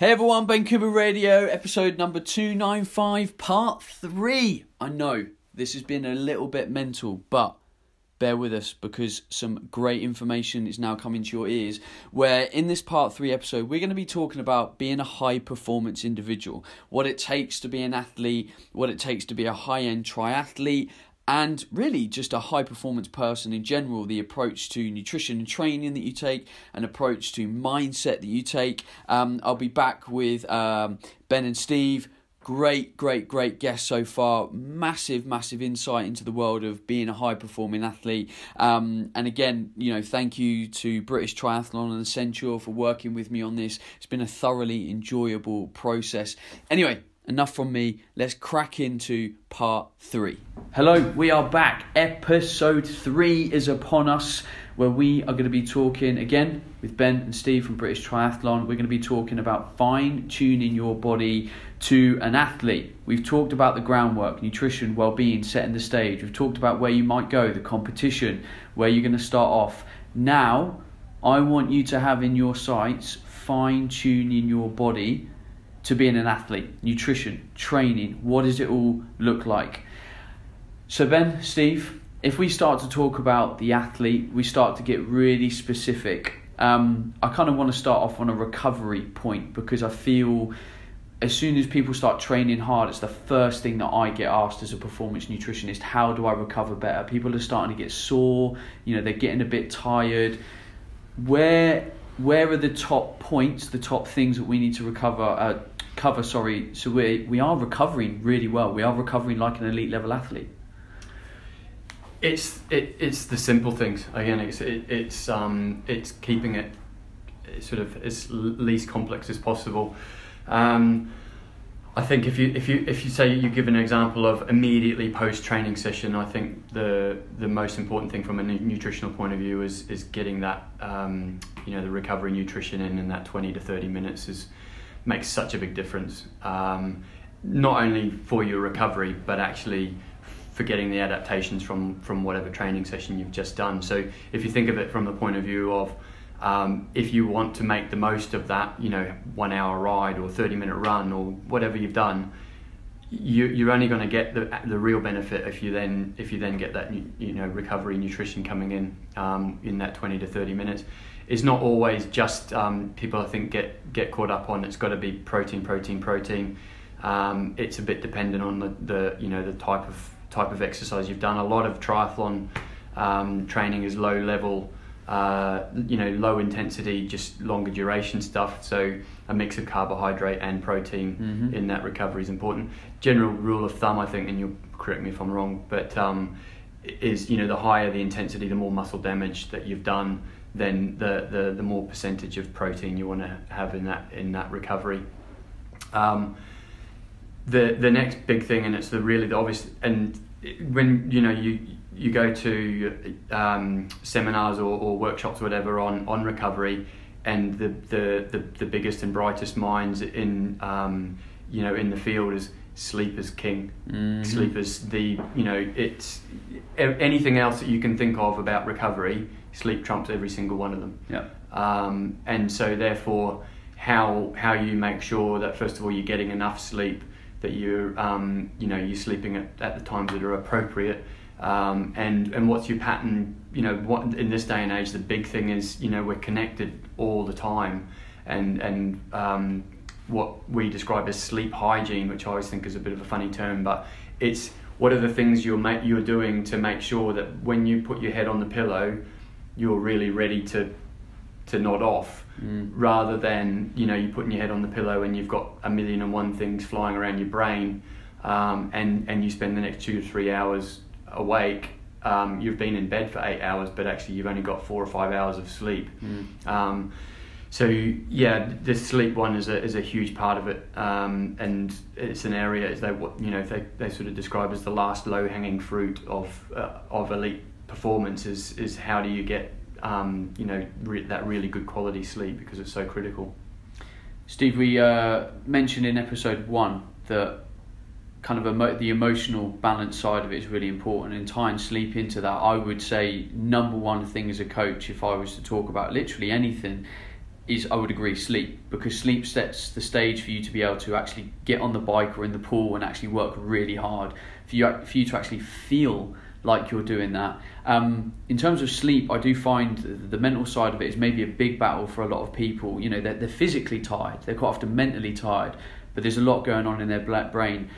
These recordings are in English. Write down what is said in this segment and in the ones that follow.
Hey everyone, Ben Coomber Radio, episode number 295, part 3. I know, this has been a little bit mental, but bear with us because some great information is now coming to your ears, where in this part 3 episode, we're going to be talking about being a high-performance individual, what it takes to be an athlete, what it takes to be a high-end triathlete, and really just a high-performance person in general, the approach to nutrition and training that you take, an approach to mindset that you take. I'll be back with Ben and Steve. Great guests so far. Massive insight into the world of being a high-performing athlete. And again, thank you to British Triathlon and Accenture for working with me on this. It's been a thoroughly enjoyable process. Anyway, enough from me. Let's crack into part 3. Hello, we are back. Episode 3 is upon us, where we are going to be talking again with Ben and Steve from British Triathlon. We're going to be talking about fine-tuning your body to an athlete. We've talked about the groundwork, nutrition, well-being, setting the stage. We've talked about where you might go, the competition, where you're going to start off. Now, I want you to have in your sights fine-tuning your body to being an athlete, nutrition, training. What does it all look like? So Ben, Steve, if we start to talk about the athlete, we start to get really specific. I kind of want to start off on a recovery point, because I feel as soon as people start training hard, it's the first thing that I get asked as a performance nutritionist: how do I recover better? People are starting to get sore, they're getting a bit tired. Where are the top points, the top things that we need to cover, so we are recovering really well. We are recovering like an elite level athlete. It's the simple things. Again, it's keeping it sort of as least complex as possible. I think if you say, you give an example of immediately post training session, I think the most important thing from a nutritional point of view is getting that the recovery nutrition in that 20 to 30 minutes makes such a big difference. Not only for your recovery, but actually for getting the adaptations from whatever training session you've just done. So if you think of it from the point of view of if you want to make the most of that 1 hour ride or 30-minute run or whatever you've done, you're only going to get the real benefit if you then get that recovery nutrition coming in that 20 to 30 minutes. It's not always just people, I think, get caught up on it's got to be protein. It's a bit dependent on the type of exercise you've done. A lot of triathlon training is low level, low intensity, just longer duration stuff. So a mix of carbohydrate and protein in that recovery is important. General rule of thumb, I think, and you'll correct me if I'm wrong, but is the higher the intensity, the more muscle damage that you've done, then the more percentage of protein you want to have in that recovery. The next big thing, and it's the obvious, and when you go to seminars or workshops or whatever on recovery, and the biggest and brightest minds in the field is sleep is king. Sleep is it's anything else that you can think of about recovery, sleep trumps every single one of them. And so therefore how you make sure that first of all you're getting enough sleep, that you're you're sleeping at the times that are appropriate, and what's your pattern. What in this day and age the big thing is we're connected all the time, and what we describe as sleep hygiene, which I always think is a bit of a funny term, but it's what are the things you're doing to make sure that when you put your head on the pillow you're really ready to nod off, rather than you putting your head on the pillow and you've got 1,000,001 things flying around your brain, and you spend the next 2 to 3 hours awake. You've been in bed for 8 hours, but actually you've only got 4 or 5 hours of sleep. So yeah, the sleep one is a huge part of it, and it's an area they sort of describe as the last low-hanging fruit of elite performance is how do you get that really good quality sleep, because it's so critical. Steve, we mentioned in episode 1 that kind of the emotional balance side of it is really important, and tying sleep into that, I would say number one thing as a coach, if I was to talk about literally anything, is, I would agree, sleep, because sleep sets the stage for you to be able to actually get on the bike or in the pool and actually work really hard, for you to actually feel like you're doing that. In terms of sleep, I do find the mental side of it is maybe a big battle for a lot of people. You know, they're physically tired, they're quite often mentally tired, but there's a lot going on in their brain.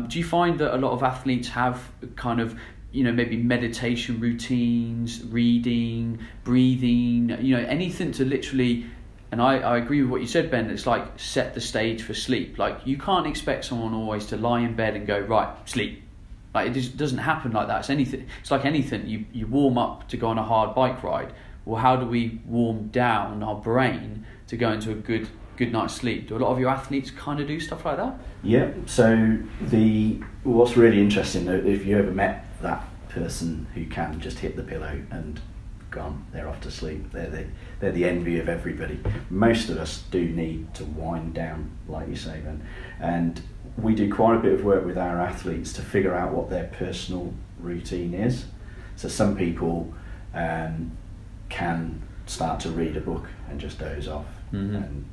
Do you find that a lot of athletes have kind of, you know, maybe meditation routines, reading, breathing, you know, anything to literally, and I agree with what you said, Ben, it's like set the stage for sleep. Like, you can't expect someone always to lie in bed and go, right, sleep. Like, it just doesn't happen like that. It's like anything. You warm up to go on a hard bike ride. Well, how do we warm down our brain to go into a good night's sleep? Do a lot of your athletes kind of do stuff like that? Yeah. So what's really interesting, if you ever met that person who can just hit the pillow and gone, they're off to sleep. They're the envy of everybody. Most of us do need to wind down, like you say, Ben, and we do quite a bit of work with our athletes to figure out what their personal routine is. So some people can start to read a book and just doze off, and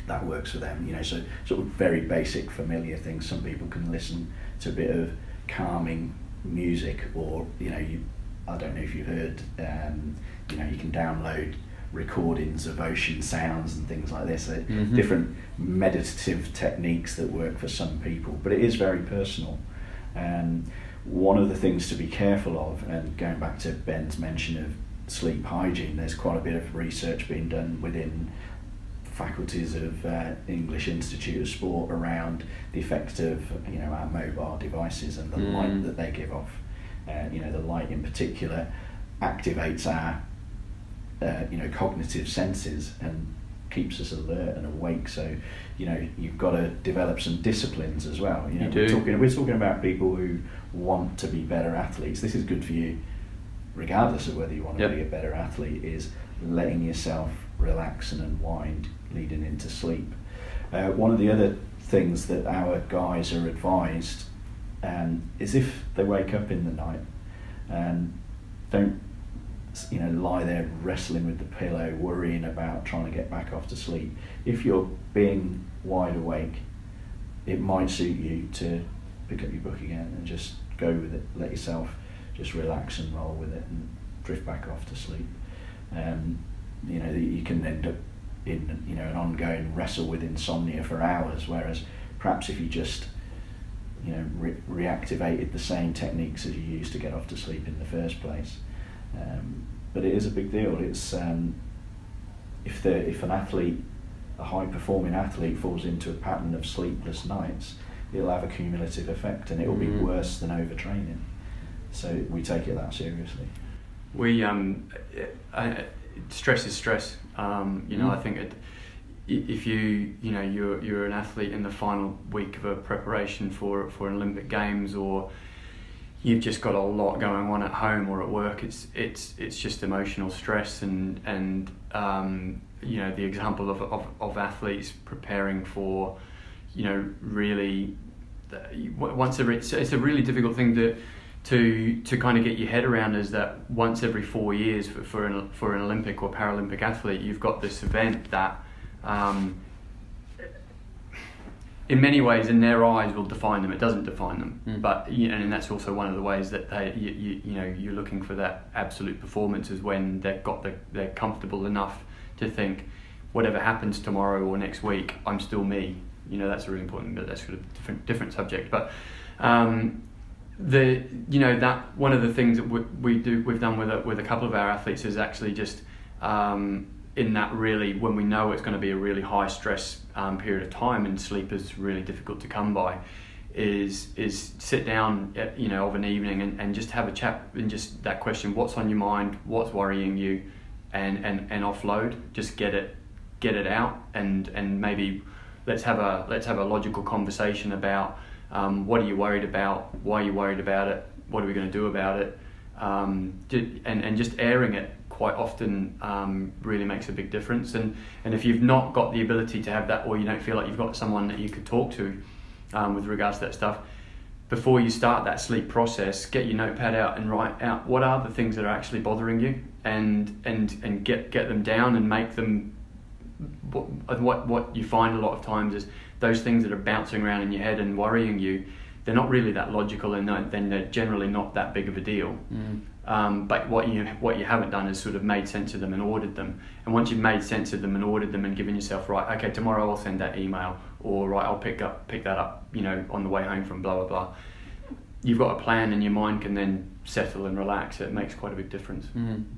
that works for them. You know, so sort of very basic, familiar things. Some people can listen to a bit of calming music, or you know, I don't know if you've heard, you know, you can download recordings of ocean sounds and things like this. Different meditative techniques that work for some people, but it is very personal. One of the things to be careful of, and going back to Ben's mention of sleep hygiene, there's quite a bit of research being done within faculties of English Institute of Sport around the effect of, you know, our mobile devices and the light that they give off. You know, the light in particular activates our you know, cognitive senses and keeps us alert and awake. So, you know, you've got to develop some disciplines as well. You know, we're talking about people who want to be better athletes. This is good for you, regardless of whether you want to be a better athlete. Is letting yourself relax and unwind leading into sleep. One of the other things that our guys are advised is if they wake up in the night, don't, you know, lie there wrestling with the pillow, worrying about trying to get back off to sleep. If you're being wide awake, it might suit you to pick up your book again and just go with it. Let yourself just relax and roll with it and drift back off to sleep. You know, you can end up in, you know, an ongoing wrestle with insomnia for hours, whereas perhaps if you just, you know, reactivated the same techniques as you used to get off to sleep in the first place. But it is a big deal. It's if an athlete, a high performing athlete, falls into a pattern of sleepless nights, it'll have a cumulative effect, and it will be worse than overtraining. So we take it that seriously. We stress is stress. You know, I think if you're an athlete in the final week of a preparation for an Olympic Games, or you've just got a lot going on at home or at work, it's just emotional stress, and you know, the example of athletes preparing for, you know, really it's a really difficult thing to kind of get your head around, is that once every 4 years for an Olympic or Paralympic athlete, you've got this event that in many ways, in their eyes, will define them. It doesn't define them, but you know, and that's also one of the ways that you know, you're looking for that absolute performance, is when they're comfortable enough to think, whatever happens tomorrow or next week, I'm still me. You know, that's really important, but that's sort of different subject. But you know, that one of the things that we've done with a couple of our athletes is actually just in that, really, when we know it's going to be a really high stress period of time and sleep is really difficult to come by, is sit down you know, of an evening and just have a chat, and just that question, what's on your mind, what's worrying you, and offload, just get it out, and maybe let's have a logical conversation about what are you worried about, why are you worried about it, what are we going to do about it, and just airing it quite often really makes a big difference. And if you've not got the ability to have that, or you don't feel like you've got someone that you could talk to with regards to that stuff, before you start that sleep process, get your notepad out and write out what are the things that are actually bothering you, and get them down and make them what you find a lot of times is those things that are bouncing around in your head and worrying you, they're not really that logical, and then they're generally not that big of a deal. But what you haven't done is sort of made sense of them and ordered them. And once you've made sense of them and ordered them and given yourself, right, okay, tomorrow I'll send that email, or right, I'll pick that up, on the way home from blah blah blah. You've got a plan, and your mind can then settle and relax. It makes quite a big difference.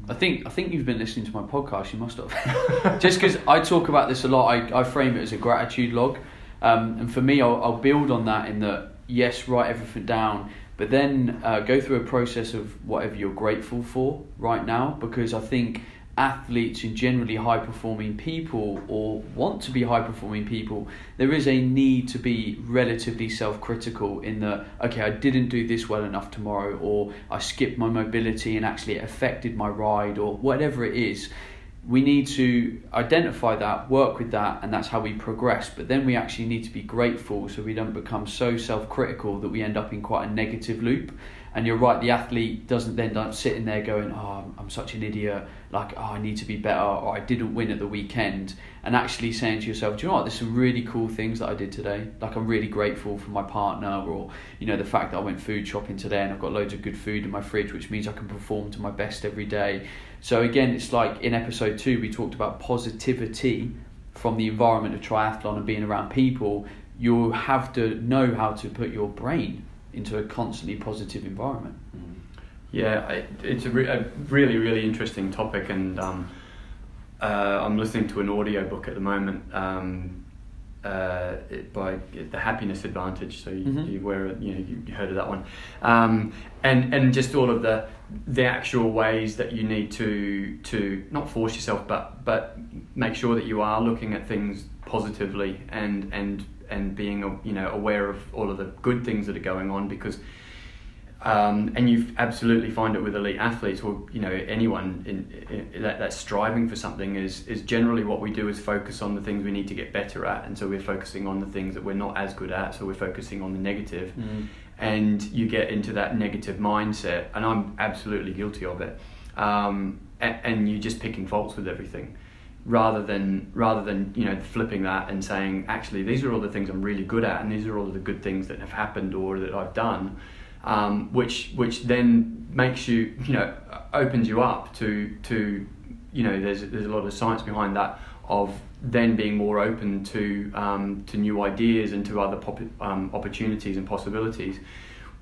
I think you've been listening to my podcast. You must have. Just because I talk about this a lot, I frame it as a gratitude log, and for me, I'll build on that in that. Yes, write everything down, but then go through a process of whatever you're grateful for right now, because I think athletes and generally high-performing people, or want to be high-performing people, there is a need to be relatively self-critical in the, okay, I didn't do this well enough tomorrow, or I skipped my mobility and actually it affected my ride, or whatever it is. We need to identify that, work with that, and that's how we progress. But then we actually need to be grateful so we don't become so self-critical that we end up in quite a negative loop. And you're right, the athlete doesn't then end up sitting there going, oh, I'm such an idiot, like, oh, I need to be better, or I didn't win at the weekend. And actually saying to yourself, do you know what, there's some really cool things that I did today. Like, I'm really grateful for my partner, or, the fact that I went food shopping today and I've got loads of good food in my fridge, which means I can perform to my best every day. So again, it's like in episode 2, we talked about positivity from the environment of triathlon and being around people. You have to know how to put your brain into a constantly positive environment. Yeah, it's a really, really interesting topic, and I'm listening to an audiobook at the moment by The Happiness Advantage. So you heard of that one, and just all of the actual ways that you need to not force yourself, but make sure that you are looking at things positively and being aware of all of the good things that are going on, because and you absolutely find it with elite athletes, or anyone that's striving for something, is generally what we do is focus on the things we need to get better at, and so we're focusing on the things that we're not as good at, so we're focusing on the negative. And you get into that negative mindset, and I'm absolutely guilty of it, and you're just picking faults with everything, rather than flipping that and saying, actually, these are all the things I'm really good at, and these are all of the good things that have happened or that I've done, which then makes you, opens you up to there's a lot of science behind that, of then being more open to new ideas and to other opportunities and possibilities,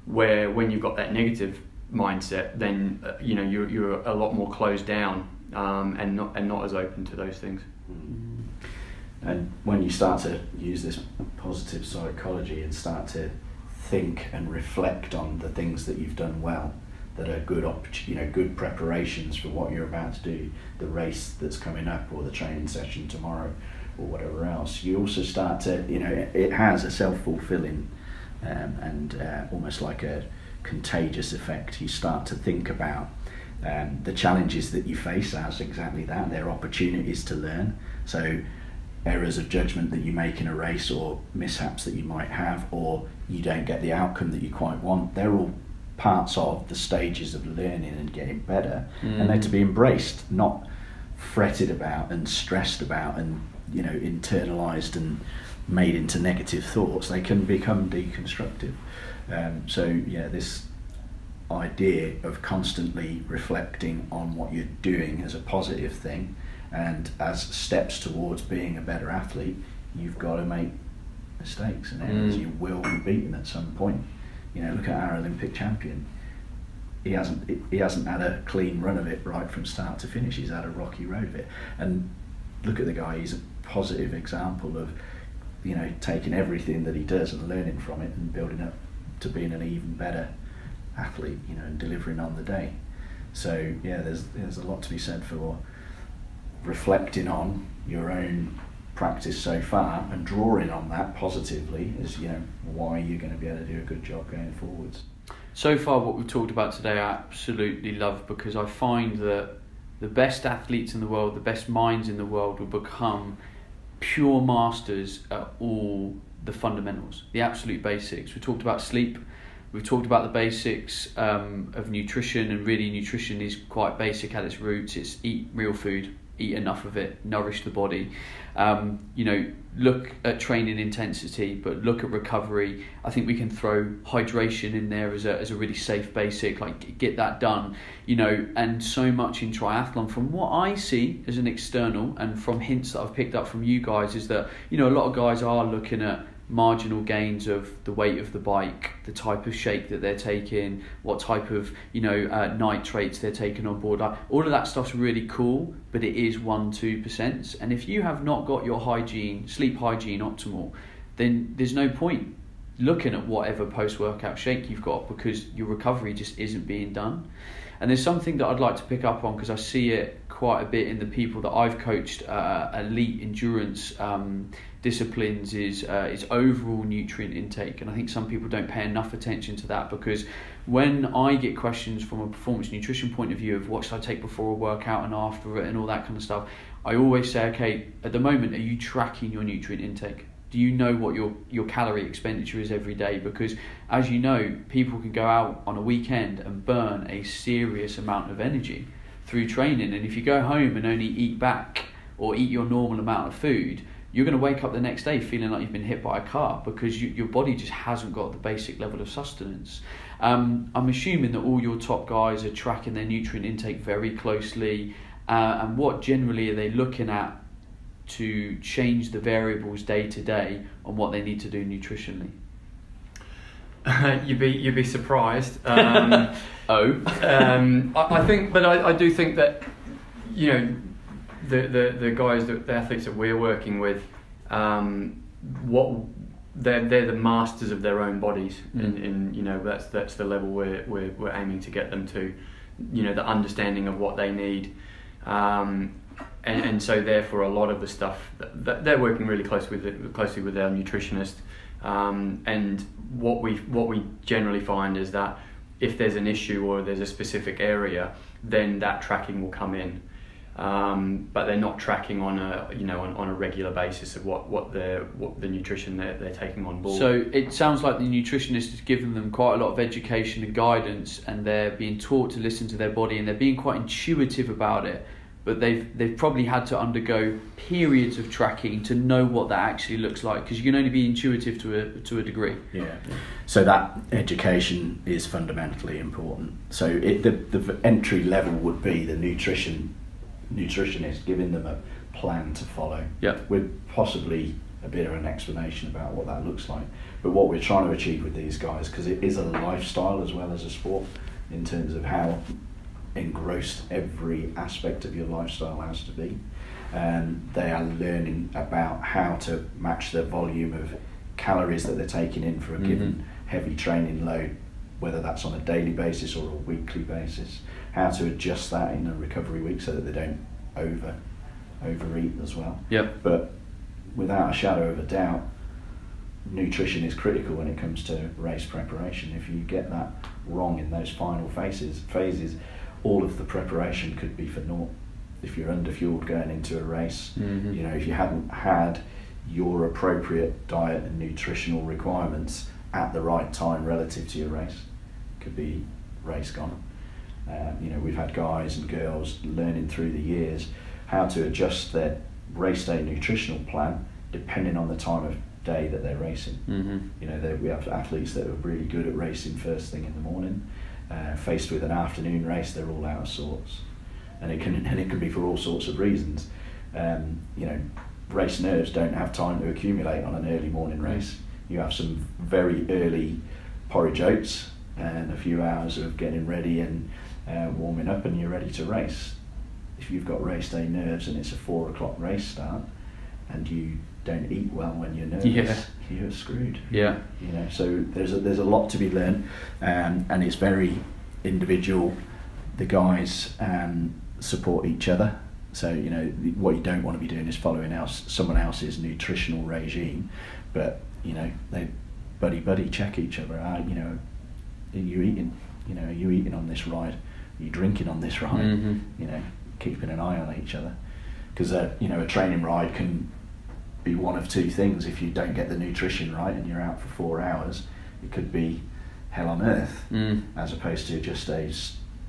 where when you've got that negative mindset, then you're a lot more closed down, and not as open to those things. And when you start to use this positive psychology and start to think and reflect on the things that you've done well, that are good preparations for what you're about to do, the race that's coming up, or the training session tomorrow, or whatever else, you also start to, it has a self-fulfilling and almost like a contagious effect. You start to think about the challenges that you face as exactly that. They're opportunities to learn. So errors of judgment that you make in a race, or mishaps that you might have, or you don't get the outcome that you quite want, they're all parts of the stages of learning and getting better, and they're to be embraced, not fretted about and stressed about and internalized and made into negative thoughts. They can become deconstructive. This idea of constantly reflecting on what you're doing as a positive thing, and as steps towards being a better athlete, you've got to make mistakes and errors. You will be beaten at some point. Look at our Olympic champion. He hasn't had a clean run of it right from start to finish. He's had a rocky road of it. And look at the guy. He's a positive example of, taking everything that he does and learning from it and building up to being an even better athlete, and delivering on the day. So there's a lot to be said for reflecting on your own practice so far and drawing on that positively as why you're going to be able to do a good job going forwards. So far, what we've talked about today, I absolutely love, because I find that the best athletes in the world, the best minds in the world, will become pure masters at all the fundamentals, the absolute basics. We talked about sleep, We've talked about the basics of nutrition, and really nutrition is quite basic at its roots. It's eat real food, eat enough of it, nourish the body. Look at training intensity, but look at recovery. I think we can throw hydration in there as a really safe basic, like get that done, and so much in triathlon. From what I see as an external and from hints that I've picked up from you guys is that, a lot of guys are looking at marginal gains of the weight of the bike, the type of shake that they're taking, what type of nitrates they're taking on board. All of that stuff's really cool, but it is 1-2%. And if you have not got your sleep hygiene optimal, then there's no point looking at whatever post-workout shake you've got, because your recovery just isn't being done. And there's something that I'd like to pick up on, because I see it quite a bit in the people that I've coached, elite endurance disciplines, is overall nutrient intake. And I think some people don't pay enough attention to that, because when I get questions from a performance nutrition point of view of what should I take before a workout and after it and all that kind of stuff, I always say, okay, at the moment, are you tracking your nutrient intake? Do you know what your calorie expenditure is every day? Because as you know, people can go out on a weekend and burn a serious amount of energy through training. And if you go home and only eat back or eat your normal amount of food, you're going to wake up the next day feeling like you've been hit by a car, because your body just hasn't got the basic level of sustenance. I'm assuming that all your top guys are tracking their nutrient intake very closely. And what generally are they looking at to change the variables day to day on what they need to do nutritionally? You'd be surprised. I think, but I do think that the guys, the athletes that we're working with, they're the masters of their own bodies, and that's the level we're aiming to get them to, the understanding of what they need. And so therefore a lot of the stuff that they're working really closely with our nutritionist, and what we generally find is that if there's an issue or there's a specific area, then that tracking will come in, but they're not tracking on a regular basis of what the nutrition they're taking on board. So it sounds like the nutritionist has given them quite a lot of education and guidance, and they're being taught to listen to their body, and they're being quite intuitive about it. But they've probably had to undergo periods of tracking to know what that actually looks like, because you can only be intuitive to a degree. Yeah. So that education is fundamentally important. So the entry level would be the nutritionist giving them a plan to follow. Yeah. With possibly a bit of an explanation about what that looks like. But what we're trying to achieve with these guys, because it is a lifestyle as well as a sport, in terms of how engrossed every aspect of your lifestyle has to be, and they are learning about how to match the volume of calories that they're taking in for a given heavy training load, whether that's on a daily basis or a weekly basis, how to adjust that in a recovery week so that they don't overeat as well. Yep. But without a shadow of a doubt, nutrition is critical when it comes to race preparation. If you get that wrong in those final phases, all of the preparation could be for naught. If you're underfueled going into a race, if you hadn't had your appropriate diet and nutritional requirements at the right time relative to your race, could be race gone. We've had guys and girls learning through the years how to adjust their race day nutritional plan depending on the time of day that they're racing. We have athletes that are really good at racing first thing in the morning. Faced with an afternoon race, they're all out of sorts, and it can be for all sorts of reasons. Race nerves don't have time to accumulate on an early morning race. You have some very early porridge oats and a few hours of getting ready and warming up, and you're ready to race. If you've got race day nerves and it's a 4 o'clock race start, and you don't eat well when you're nervous, you're screwed. Yeah. So there's a lot to be learned, and it's very individual. The guys support each other. So what you don't want to be doing is following someone else's nutritional regime, but they buddy check each other out. Are you eating? Are you eating on this ride? Are you drinking on this ride? Keeping an eye on each other, because a training ride can be one of two things. If you don't get the nutrition right and you're out for 4 hours, it could be hell on earth, as opposed to just a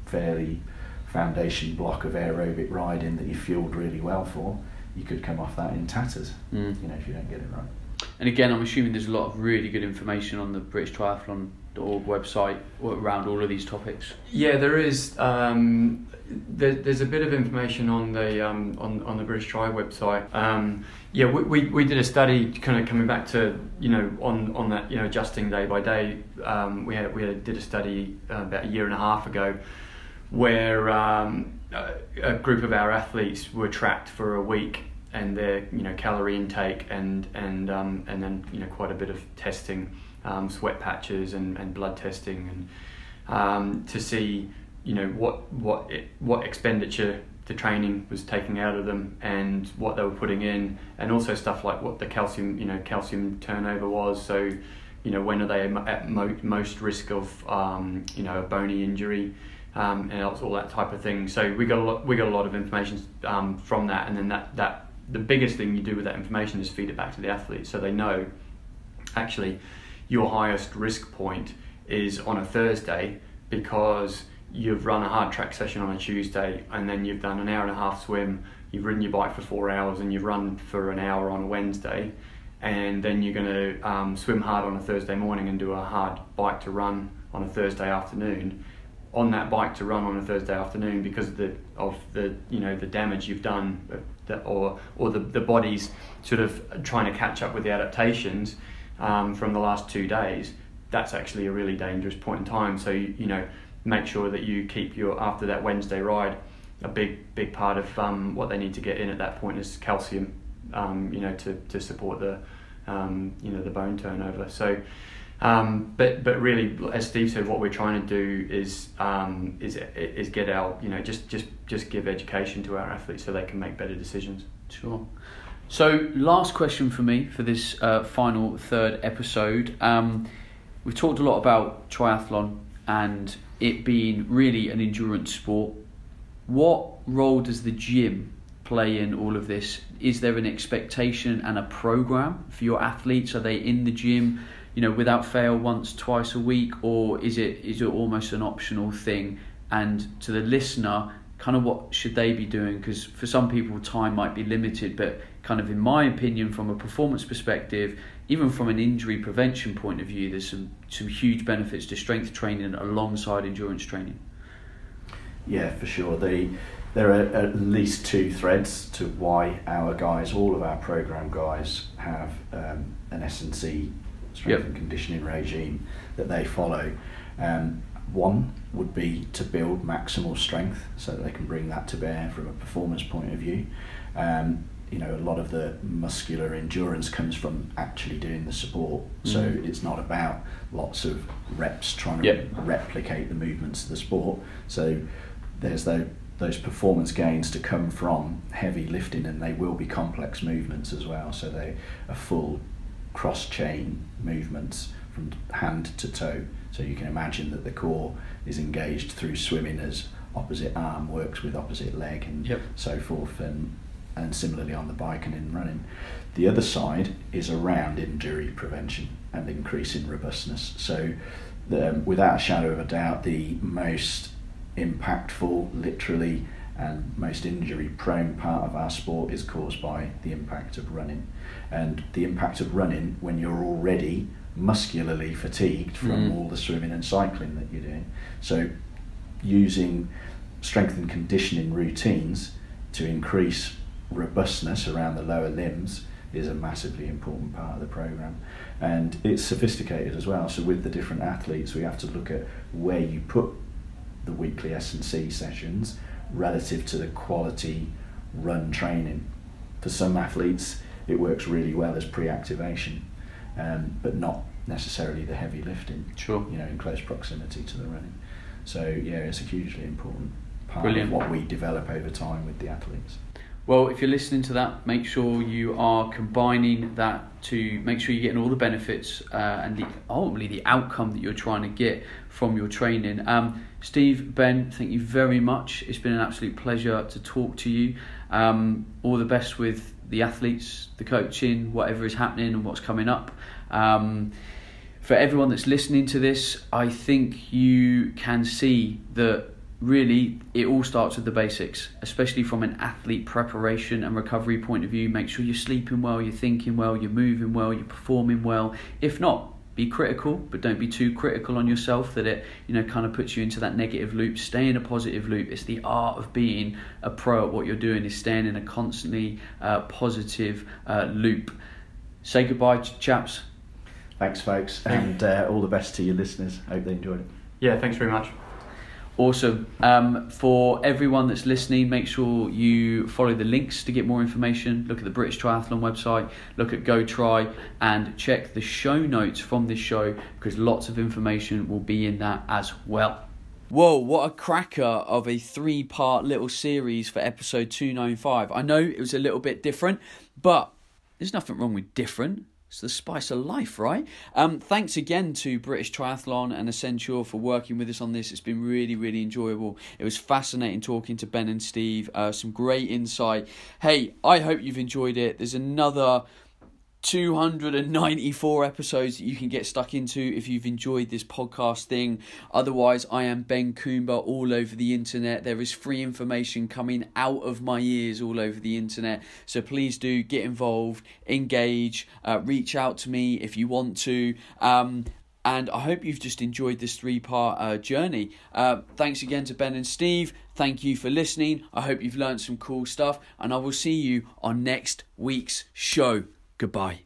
fairly foundation block of aerobic riding that you fueled really well for. You could come off that in tatters, if you don't get it right. And again, I'm assuming there's a lot of really good information on the BritishTriathlon.org website around all of these topics. Yeah, there is. There's a bit of information on the British Tri website. We did a study, kind of coming back to on that adjusting day by day. We did a study about a year and a half ago, where a group of our athletes were tracked for a week, and their calorie intake and then quite a bit of testing, sweat patches and blood testing, and to see what expenditure the training was taking out of them and what they were putting in, and also stuff like what the calcium turnover was. So when are they at most risk of a bony injury, and all that type of thing. So we got a lot of information from that, and then that the biggest thing you do with that information is feed it back to the athletes, so they know actually your highest risk point is on a Thursday, because you've run a hard track session on a Tuesday, and then you've done an hour and a half swim, you've ridden your bike for 4 hours, and you've run for an hour on a Wednesday, and then you're going to swim hard on a Thursday morning and do a hard bike to run on a Thursday afternoon. On that bike to run on a Thursday afternoon, because of the damage you've done, or the body's sort of trying to catch up with the adaptations from the last 2 days, that's actually a really dangerous point in time. So make sure that you keep after that Wednesday ride, a big part of what they need to get in at that point is calcium, to support the bone turnover. So. But really, as Steve said, what we're trying to do is get our just give education to our athletes so they can make better decisions. Sure. So last question for me for this final third episode. We've talked a lot about triathlon and it being really an endurance sport. What role does the gym play in all of this? Is there an expectation and a program for your athletes? Are they in the gym without fail once, twice a week, or is it almost an optional thing? And to the listener, kind of what should they be doing? Because for some people time might be limited, but kind of in my opinion, from a performance perspective, even from an injury prevention point of view, there's some huge benefits to strength training alongside endurance training. Yeah, for sure. There are at least two threads to why our guys, all of our program guys, have an S&C strength and conditioning regime that they follow. One would be to build maximal strength so that they can bring that to bear from a performance point of view. A lot of the muscular endurance comes from actually doing the support, so it's not about lots of reps trying to replicate the movements of the sport. So there's those performance gains to come from heavy lifting, and they will be complex movements as well, so they are full cross-chain movements from hand to toe. So you can imagine that the core is engaged through swimming as opposite arm works with opposite leg and so forth, and similarly on the bike and in running. The other side is around injury prevention and increasing robustness. So without a shadow of a doubt, the most impactful, literally, and most injury prone part of our sport is caused by the impact of running. And the impact of running when you're already muscularly fatigued from all the swimming and cycling that you're doing. So using strength and conditioning routines to increase robustness around the lower limbs is a massively important part of the program, and it's sophisticated as well. So with the different athletes, we have to look at where you put the weekly S&C sessions relative to the quality run training. For some athletes it works really well as pre-activation, but not necessarily the heavy lifting, in close proximity to the running. So it's a hugely important part of what we develop over time with the athletes. Well, if you're listening to that, make sure you are combining that to make sure you're getting all the benefits and ultimately the outcome that you're trying to get from your training. Steve, Ben, thank you very much. It's been an absolute pleasure to talk to you. All the best with the athletes, the coaching, whatever is happening and what's coming up. for everyone that's listening to this, I think you can see that really it all starts with the basics, especially from an athlete preparation and recovery point of view. Make sure you're sleeping well, you're thinking well, you're moving well, you're performing well. If not, be critical, but don't be too critical on yourself that it, kind of puts you into that negative loop. Stay in a positive loop. It's the art of being a pro at what you're doing, is staying in a constantly positive loop. Say goodbye, chaps. Thanks, folks, and all the best to your listeners. Hope they enjoyed it. Yeah, thanks very much. Awesome. For everyone that's listening, make sure you follow the links to get more information. Look at the British Triathlon website, look at Go Try, and check the show notes from this show, because lots of information will be in that as well. Whoa, what a cracker of a 3-part little series for episode 295. I know it was a little bit different, but there's nothing wrong with different. It's the spice of life, right? Thanks again to British Triathlon and Accenture for working with us on this. It's been really, really enjoyable. It was fascinating talking to Ben and Steve. Some great insight. Hey, I hope you've enjoyed it. There's another 294 episodes that you can get stuck into if you've enjoyed this podcast thing. Otherwise, I am Ben Coomber all over the internet. There is free information coming out of my ears all over the internet. So please do get involved, engage, reach out to me if you want to. And I hope you've just enjoyed this 3-part journey. Thanks again to Ben and Steve. Thank you for listening. I hope you've learned some cool stuff. And I will see you on next week's show. Goodbye.